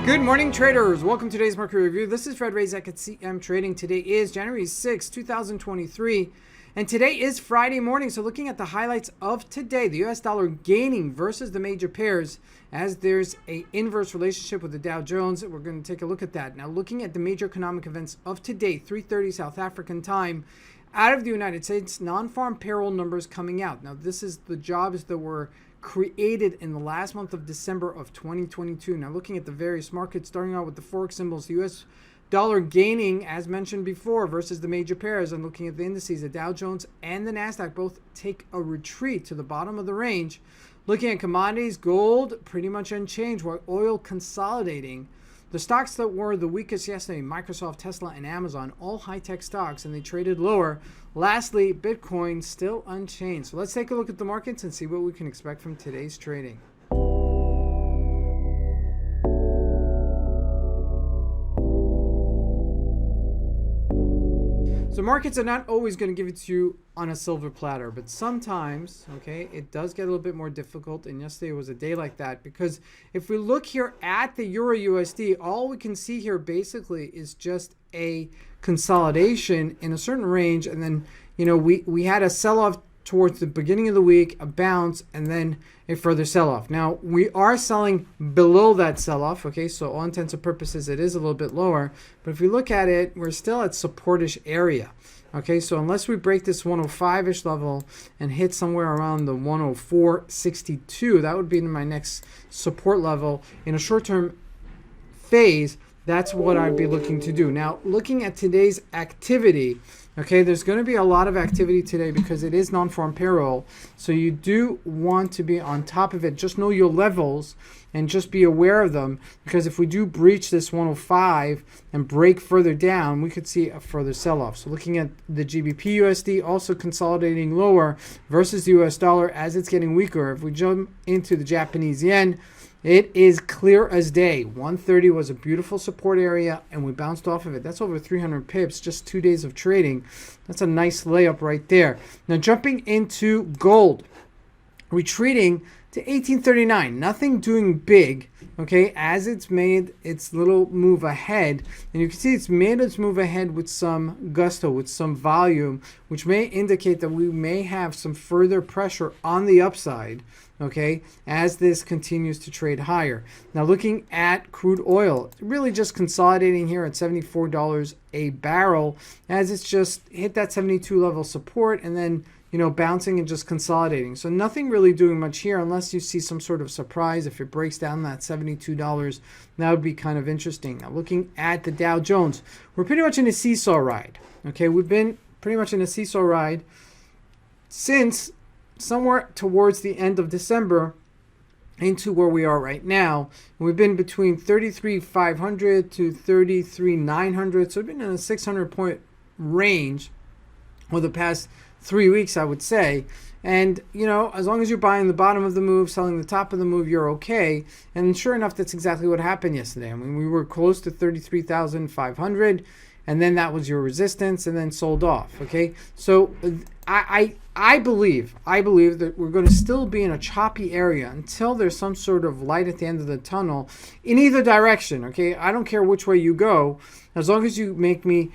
Good morning, traders. Welcome to today's market review. This is Razak at CMTrading. Today is January 6, 2023, and today is Friday morning. So looking at the highlights of today, the US dollar gaining versus the major pairs as there's a inverse relationship with the Dow Jones. We're going to take a look at that. Now looking at the major economic events of today, 3:30 South African time, out of the United States, non-farm payroll numbers coming out. Now this is the jobs that were created in the last month of December of 2022. Now looking at the various markets, starting out with the Forex symbols, the US dollar gaining, as mentioned before, versus the major pairs. And looking at the indices, the Dow Jones and the NASDAQ both take a retreat to the bottom of the range. Looking at commodities, gold pretty much unchanged, while oil consolidating. The stocks that were the weakest yesterday, Microsoft, Tesla, and Amazon, all high-tech stocks, and they traded lower. Lastly, Bitcoin still unchanged. So let's take a look at the markets and see what we can expect from today's trading. So markets are not always going to give it to you on a silver platter, but sometimes, okay, it does get a little bit more difficult. And yesterday was a day like that, because if we look here at the Euro USD, all we can see here basically is just a consolidation in a certain range. And then, you know, we had a sell-off towards the beginning of the week, a bounce, and then a further sell-off. Now, we are selling below that sell-off, okay? So all intents and purposes, it is a little bit lower. But if we look at it, we're still at support-ish area, okay? So unless we break this 105-ish level and hit somewhere around the 104.62, that would be my next support level. In a short-term phase, that's what I'd be looking to do. Now, looking at today's activity, okay, there's going to be a lot of activity today because it is non-farm payroll. So you do want to be on top of it. Just know your levels and just be aware of them, because if we do breach this 105 and break further down, we could see a further sell-off. So looking at the GBP USD also consolidating lower versus the US dollar as it's getting weaker. If we jump into the Japanese yen, it is clear as day. 130 was a beautiful support area, and we bounced off of it. That's over 300 pips, just 2 days of trading. That's a nice layup right there. Now jumping into gold, retreating to 1839. Nothing doing big, okay, as it's made its little move ahead. And you can see it's made its move ahead with some gusto, with some volume, which may indicate that we may have some further pressure on the upside, okay, as this continues to trade higher. Now looking at crude oil, really just consolidating here at $74 a barrel, as it's just hit that 72 level support and then, you know, bouncing and just consolidating. So nothing really doing much here unless you see some sort of surprise. If it breaks down that $72, that would be kind of interesting. Now looking at the Dow Jones, we're pretty much in a seesaw ride. Okay, we've been pretty much in a seesaw ride since somewhere towards the end of December into where we are right now. We've been between 33,500 to 33,900. So we've been in a 600 point range over the past 3 weeks, I would say. And, you know, as long as you're buying the bottom of the move, selling the top of the move, you're okay. And sure enough, that's exactly what happened yesterday. I mean, we were close to 33,500, and then that was your resistance, and then sold off, okay? So I believe that we're going to still be in a choppy area until there's some sort of light at the end of the tunnel in either direction, okay? I don't care which way you go, as long as you make me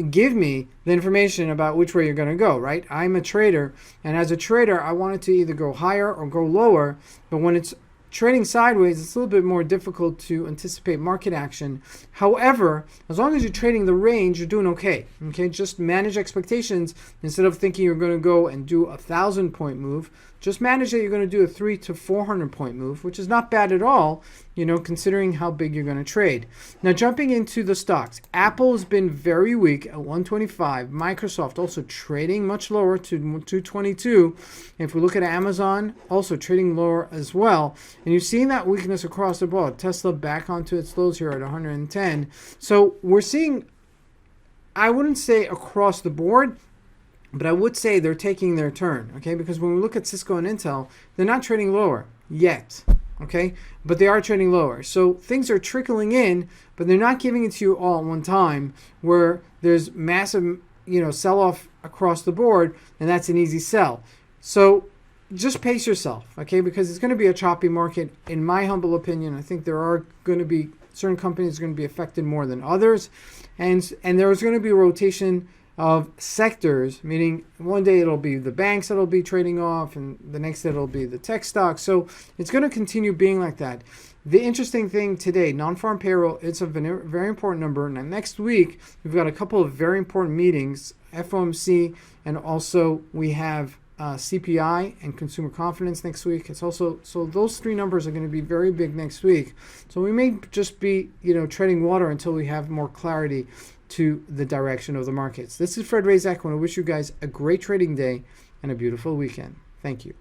give me the information about which way you're going to go, right? I'm a trader, and as a trader, I want it to either go higher or go lower. But when it's trading sideways, it's a little bit more difficult to anticipate market action. However, as long as you're trading the range, you're doing okay. Okay, just manage expectations instead of thinking you're going to go and do a 1,000-point move. Just manage that you're going to do a 300 to 400 point move, which is not bad at all, you know, considering how big you're going to trade. Now, jumping into the stocks, Apple has been very weak at 125. Microsoft also trading much lower to 222. And if we look at Amazon, also trading lower as well. And you're seeing that weakness across the board. Tesla back onto its lows here at 110. So we're seeing, I wouldn't say across the board, but I would say they're taking their turn, okay? Because when we look at Cisco and Intel, they're not trading lower yet, okay? But they are trading lower. So things are trickling in, but they're not giving it to you all at one time where there's massive, you know, sell-off across the board, and that's an easy sell. So just pace yourself, okay? Because it's going to be a choppy market. In my humble opinion, I think there are going to be certain companies are going to be affected more than others, and there's going to be a rotation of sectors, meaning one day it'll be the banks that'll be trading off, and the next day it'll be the tech stocks. So it's going to continue being like that. The interesting thing today, non-farm payroll, it's a very important number. Now, next week, we've got a couple of very important meetings, FOMC, and also we have CPI and consumer confidence next week. It's also, so those three numbers are going to be very big next week. So we may just be, treading water until we have more clarity to the direction of the markets. This is Fred Razak. I want to wish you guys a great trading day and a beautiful weekend. Thank you.